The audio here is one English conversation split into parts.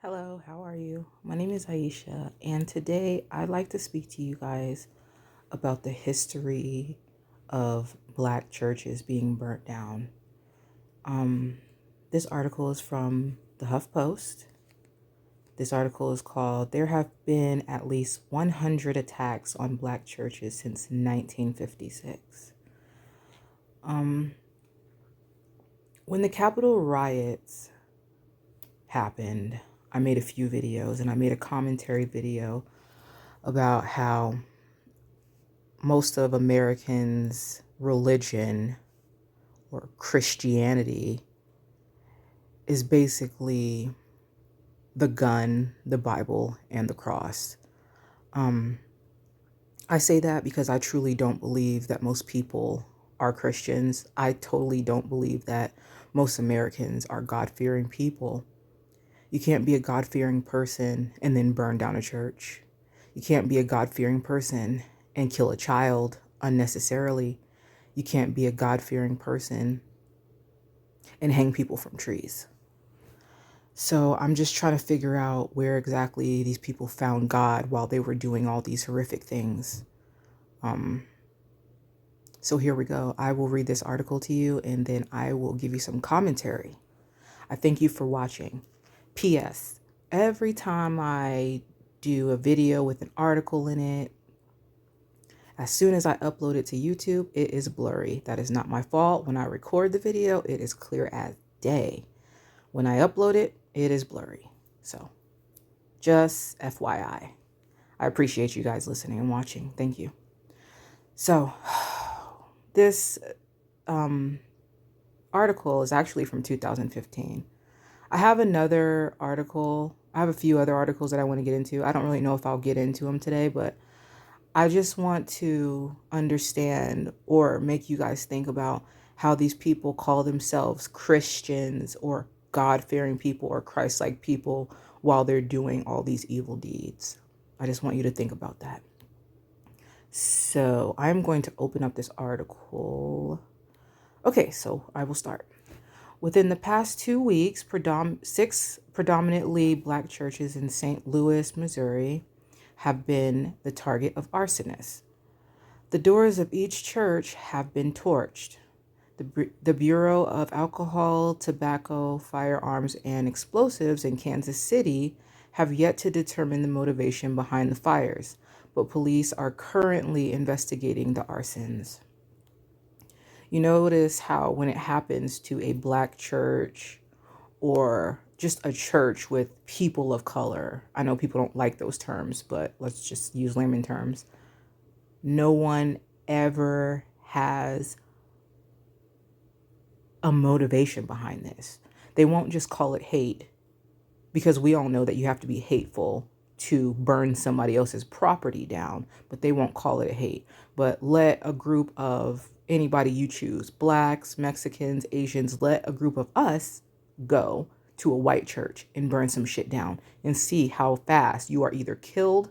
Hello, how are you? My name is Aisha, and today I'd like to speak to you guys about the history of Black churches being burnt down. This article is from the HuffPost. This article is called There Have Been at Least 100 Attacks on Black Churches Since 1956. When the Capitol riots happened, I made a few videos and I made a commentary video about how most of Americans' religion or Christianity is basically the gun, the Bible, and the cross. I say that because I truly don't believe that most people are Christians. I totally don't believe that most Americans are God-fearing people. You can't be a God-fearing person and then burn down a church. You can't be a God-fearing person and kill a child unnecessarily. You can't be a God-fearing person and hang people from trees. So I'm just trying to figure out where exactly these people found God while they were doing all these horrific things. So here we go. I will read this article to you and then I will give you some commentary. I thank you for watching. P.S. Every time I do a video with an article in it, as soon as I upload it to YouTube, it is blurry. That is not my fault. When I record the video, it is clear as day. When I upload it, it is blurry. So just FYI. I appreciate you guys listening and watching. Thank you. So this article is actually from 2015. I have another article. I have a few other articles that I want to get into. I don't really know if I'll get into them today, but I just want to understand or make you guys think about how these people call themselves Christians or God-fearing people or Christ-like people while they're doing all these evil deeds. I just want you to think about that. So I'm going to open up this article. Okay, so I will start. Within the past 2 weeks, 6 predominantly Black churches in St. Louis, Missouri, have been the target of arsonists. The doors of each church have been torched. The Bureau of Alcohol, Tobacco, Firearms, and Explosives in Kansas City have yet to determine the motivation behind the fires, but police are currently investigating the arsons. You notice how when it happens to a Black church or just a church with people of color, I know people don't like those terms, but let's just use layman terms. No one ever has a motivation behind this. They won't just call it hate, because we all know that you have to be hateful to burn somebody else's property down, but they won't call it a hate. But let a group of anybody you choose, Blacks, Mexicans, Asians, let a group of us go to a white church and burn some shit down and see how fast you are either killed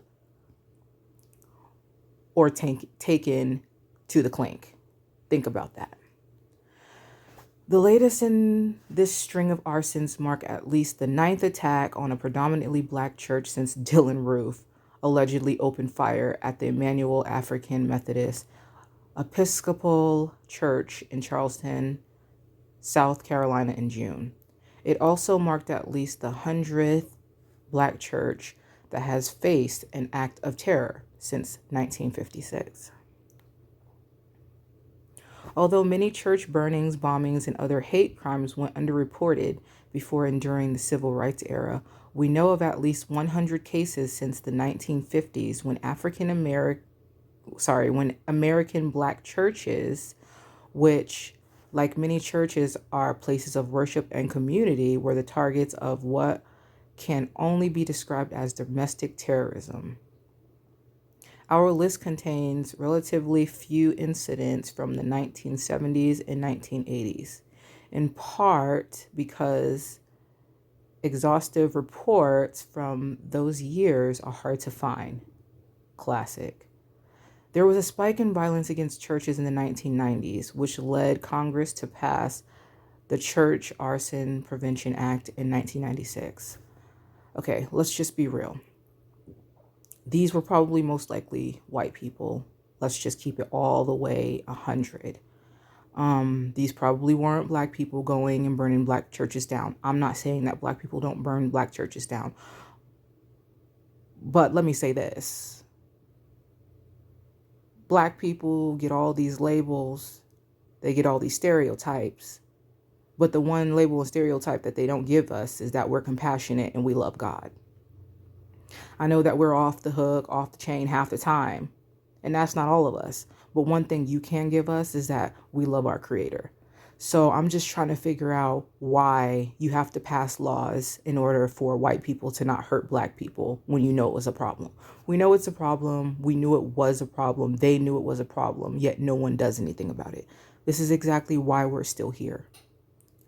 or taken to the clink. Think about that. The latest in this string of arsons mark at least the 9th attack on a predominantly Black church since Dylan Roof allegedly opened fire at the Emmanuel African Methodist Episcopal Church in Charleston, South Carolina in June. It also marked at least the 100th Black church that has faced an act of terror since 1956. Although many church burnings, bombings, and other hate crimes went underreported before and during the civil rights era, we know of at least 100 cases since the 1950s when American Black churches, which, like many churches, are places of worship and community, were the targets of what can only be described as domestic terrorism. Our list contains relatively few incidents from the 1970s and 1980s, in part because exhaustive reports from those years are hard to find. Classic. There was a spike in violence against churches in the 1990s, which led Congress to pass the Church Arson Prevention Act in 1996. Okay, let's just be real. These were probably most likely white people. Let's just keep it all the way 100. These probably weren't black people going and burning black churches down. I'm not saying that black people don't burn black churches down. But let me say this. Black people get all these labels. They get all these stereotypes. But the one label and stereotype that they don't give us is that we're compassionate and we love God. I know that we're off the hook, off the chain half the time. And that's not all of us. But one thing you can give us is that we love our Creator. So I'm just trying to figure out why you have to pass laws in order for white people to not hurt black people when you know it was a problem. We know it's a problem. We knew it was a problem. They knew it was a problem, yet no one does anything about it. This is exactly why we're still here.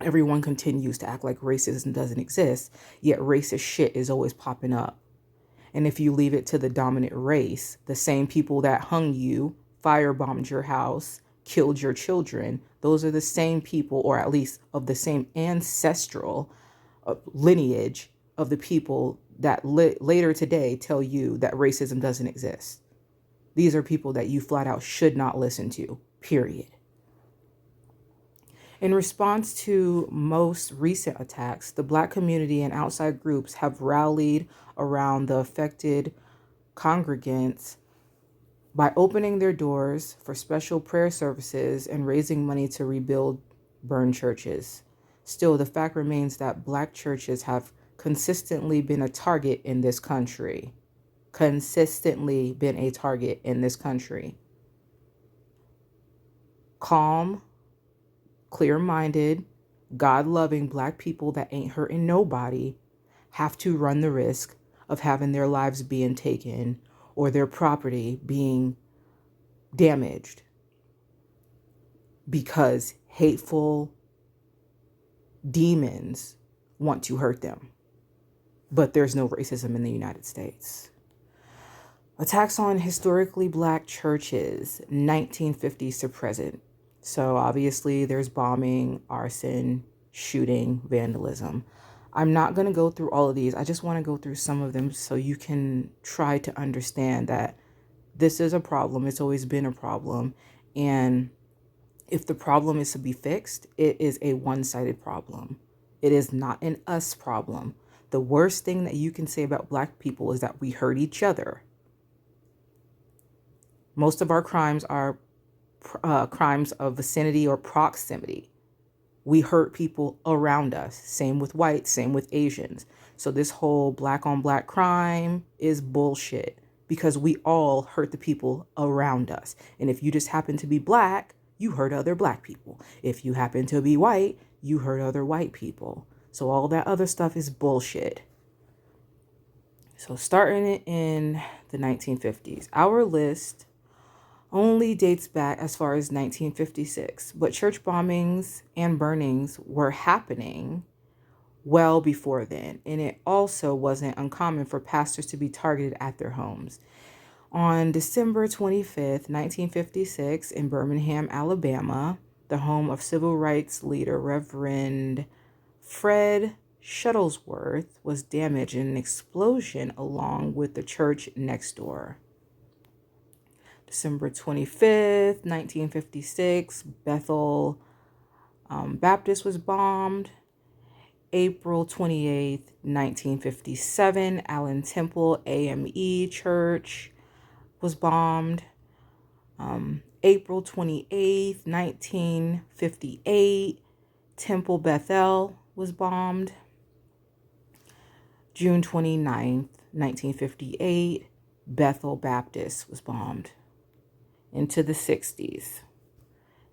Everyone continues to act like racism doesn't exist, yet racist shit is always popping up. And if you leave it to the dominant race, the same people that hung you, firebombed your house, killed your children, those are the same people, or at least of the same ancestral lineage of the people that later today tell you that racism doesn't exist. These are people that you flat out should not listen to, period. In response to most recent attacks, the Black community and outside groups have rallied around the affected congregants by opening their doors for special prayer services and raising money to rebuild burned churches. Still, the fact remains that Black churches have consistently been a target in this country. Consistently been a target in this country. Calm, clear-minded, God-loving Black people that ain't hurting nobody have to run the risk of having their lives being taken or their property being damaged because hateful demons want to hurt them. But there's no racism in the United States. Attacks on historically Black churches, 1950s to present. So obviously there's bombing, arson, shooting, vandalism. I'm not going to go through all of these. I just want to go through some of them so you can try to understand that this is a problem. It's always been a problem. And if the problem is to be fixed, it is a one-sided problem. It is not an us problem. The worst thing that you can say about Black people is that we hurt each other. Most of our crimes are crimes of vicinity or proximity. We hurt people around us. Same with whites, same with Asians. So this whole Black on Black crime is bullshit because we all hurt the people around us. And if you just happen to be Black, you hurt other Black people. If you happen to be white, you hurt other white people. So all that other stuff is bullshit. So starting it in the 1950s, our list only dates back as far as 1956, but church bombings and burnings were happening well before then, and it also wasn't uncommon for pastors to be targeted at their homes. On December 25th, 1956, in Birmingham, Alabama, the home of civil rights leader Reverend Fred Shuttlesworth was damaged in an explosion along with the church next door. December 25th, 1956, Bethel Baptist was bombed. April 28th, 1957, Allen Temple AME Church was bombed. April 28th, 1958, Temple Bethel was bombed. June 29th, 1958, Bethel Baptist was bombed. Into the 60s.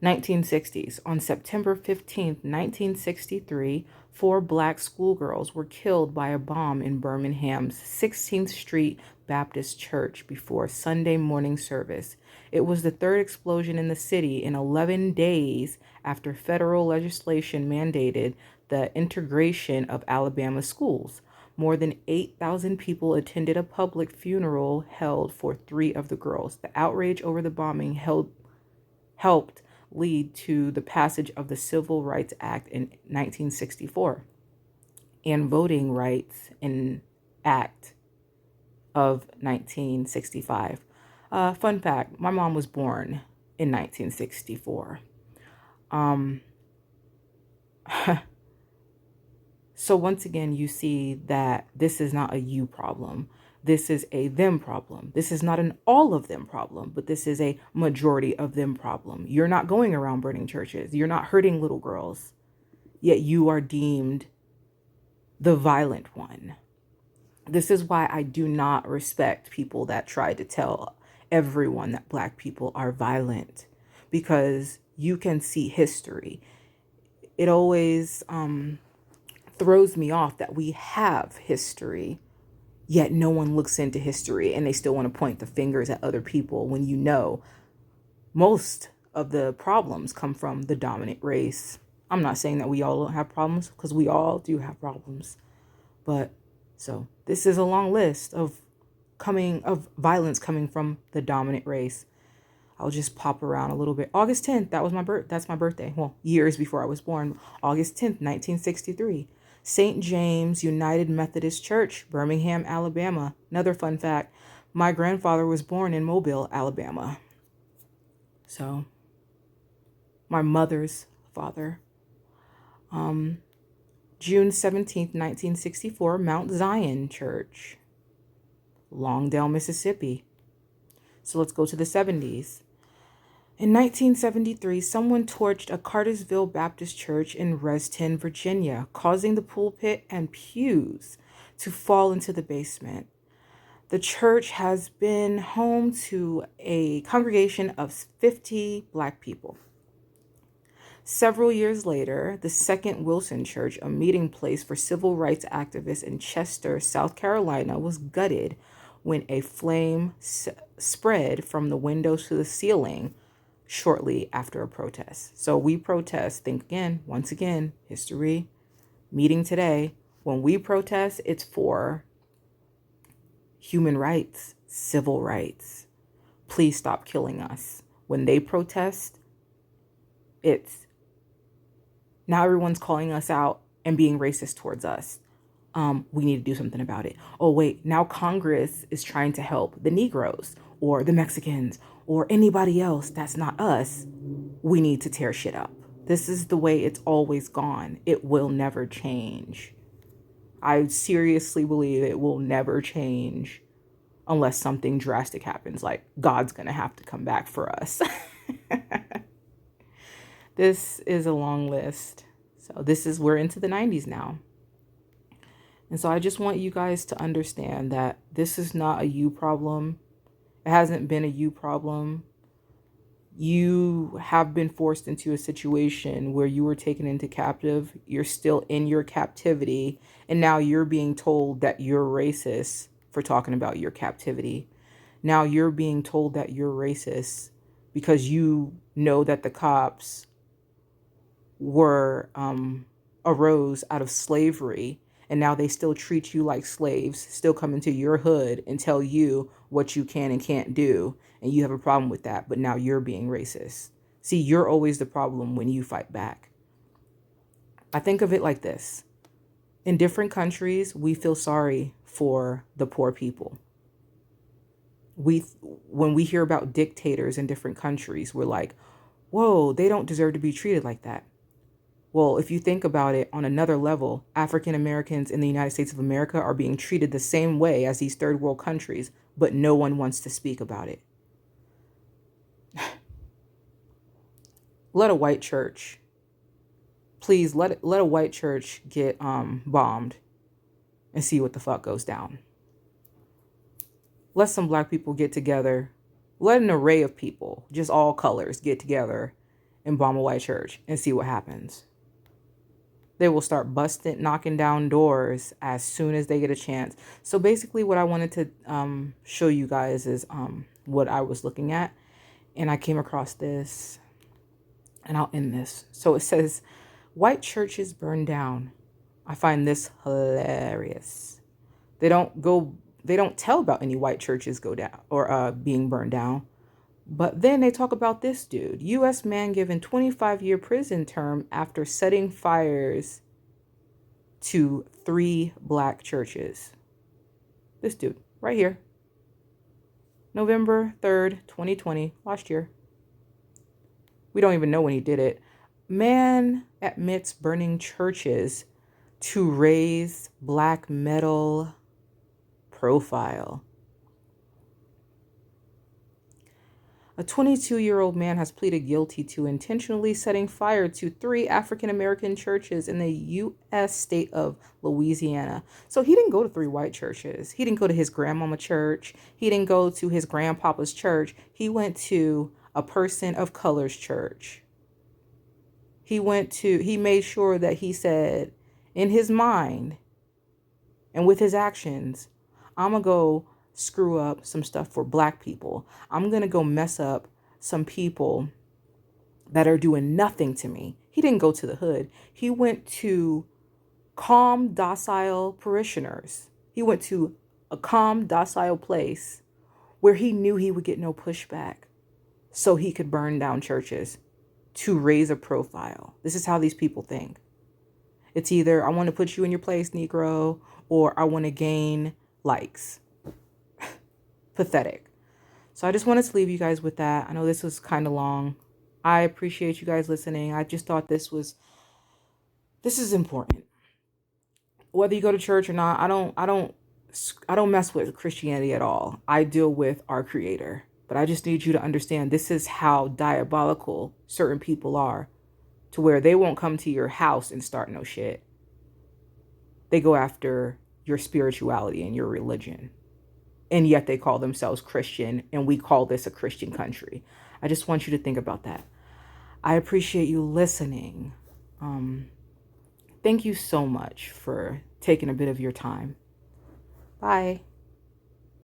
1960s. On September 15th, 1963, 4 Black schoolgirls were killed by a bomb in Birmingham's 16th Street Baptist Church before Sunday morning service. It was the third explosion in the city in 11 days after federal legislation mandated the integration of Alabama schools. More than 8,000 people attended a public funeral held for 3 of the girls. The outrage over the bombing helped lead to the passage of the Civil Rights Act in 1964 and voting rights in Act of 1965. Fun fact, my mom was born in 1964. So once again, you see that this is not a you problem. This is a them problem. This is not an all of them problem, but this is a majority of them problem. You're not going around burning churches. You're not hurting little girls, yet you are deemed the violent one. This is why I do not respect people that try to tell everyone that Black people are violent, because you can see history. It always throws me off that we have history, yet no one looks into history and they still want to point the fingers at other people when you know most of the problems come from the dominant race. I'm not saying that we all don't have problems, because we all do have problems. But so this is a long list of violence coming from the dominant race. I'll just pop around a little bit. August 10th, that's my birthday. Well, years before I was born. August 10th, 1963. St. James United Methodist Church, Birmingham, Alabama. Another fun fact, my grandfather was born in Mobile, Alabama. So, my mother's father. June 17th, 1964, Mount Zion Church, Longdale, Mississippi. So let's go to the 70s. In 1973, someone torched a Cartersville Baptist church in Reston, Virginia, causing the pulpit and pews to fall into the basement. The church has been home to a congregation of 50 Black people. Several years later, the Second Wilson Church, a meeting place for civil rights activists in Chester, South Carolina, was gutted when a flame spread from the windows to the ceiling shortly after a protest. So we protest, think again, once again, history, meeting today. When we protest, it's for human rights, civil rights. Please stop killing us. When they protest, it's now everyone's calling us out and being racist towards us. We need to do something about it. Oh, wait, now Congress is trying to help the Negroes or the Mexicans or anybody else that's not us. We need to tear shit up. This is the way it's always gone. It will never change. I seriously believe it will never change unless something drastic happens, like God's going to have to come back for us. This is a long list. So we're into the 90s now. And so I just want you guys to understand that this is not a you problem. It hasn't been a you problem. You have been forced into a situation where you were taken into captive. You're still in your captivity. And now you're being told that you're racist for talking about your captivity. Now you're being told that you're racist because you know that the cops were arose out of slavery, and now they still treat you like slaves, still come into your hood and tell you what you can and can't do, and you have a problem with that, but now you're being racist. See, you're always the problem when you fight back. I think of it like this. In different countries, we feel sorry for the poor people. When we hear about dictators in different countries, we're like, whoa, they don't deserve to be treated like that. Well, if you think about it on another level, African Americans in the United States of America are being treated the same way as these third world countries, but no one wants to speak about it. Let a white church, please let a white church get bombed and see what the fuck goes down. Let some Black people get together. Let an array of people, just all colors, get together and bomb a white church and see what happens. They will start knocking down doors as soon as they get a chance. So basically what I wanted to show you guys is what I was looking at. And I came across this, and I'll end this. So it says, white churches burn down. I find this hilarious. They don't tell about any white churches go down or being burned down. But then they talk about this dude, U.S. man given 25-year prison term after setting fires to 3 Black churches. This dude right here. November 3rd, 2020, last year. We don't even know when he did it. Man admits burning churches to raise black metal profile. A 22-year-old man has pleaded guilty to intentionally setting fire to 3 African-American churches in the U.S. state of Louisiana. So he didn't go to 3 white churches. He didn't go to his grandmama church. He didn't go to his grandpapa's church. He went to a person of color's church. He made sure that he said in his mind and with his actions, I'm going to go screw up some stuff for black people. I'm going to go mess up some people that are doing nothing to me. He didn't go to the hood. He went to calm, docile parishioners. He went to a calm, docile place where he knew he would get no pushback, so he could burn down churches to raise a profile. This is how these people think. It's either I want to put you in your place, Negro, or I want to gain likes. Pathetic. So I just wanted to leave you guys with that. I know this was kind of long. I appreciate you guys listening. I just thought this is important. Whether you go to church or not, I don't mess with Christianity at all. I deal with our Creator. But I just need you to understand this is how diabolical certain people are, to where they won't come to your house and start no shit. They go after your spirituality and your religion. And yet they call themselves Christian, and we call this a Christian country. I just want you to think about that. I appreciate you listening. Thank you so much for taking a bit of your time. Bye.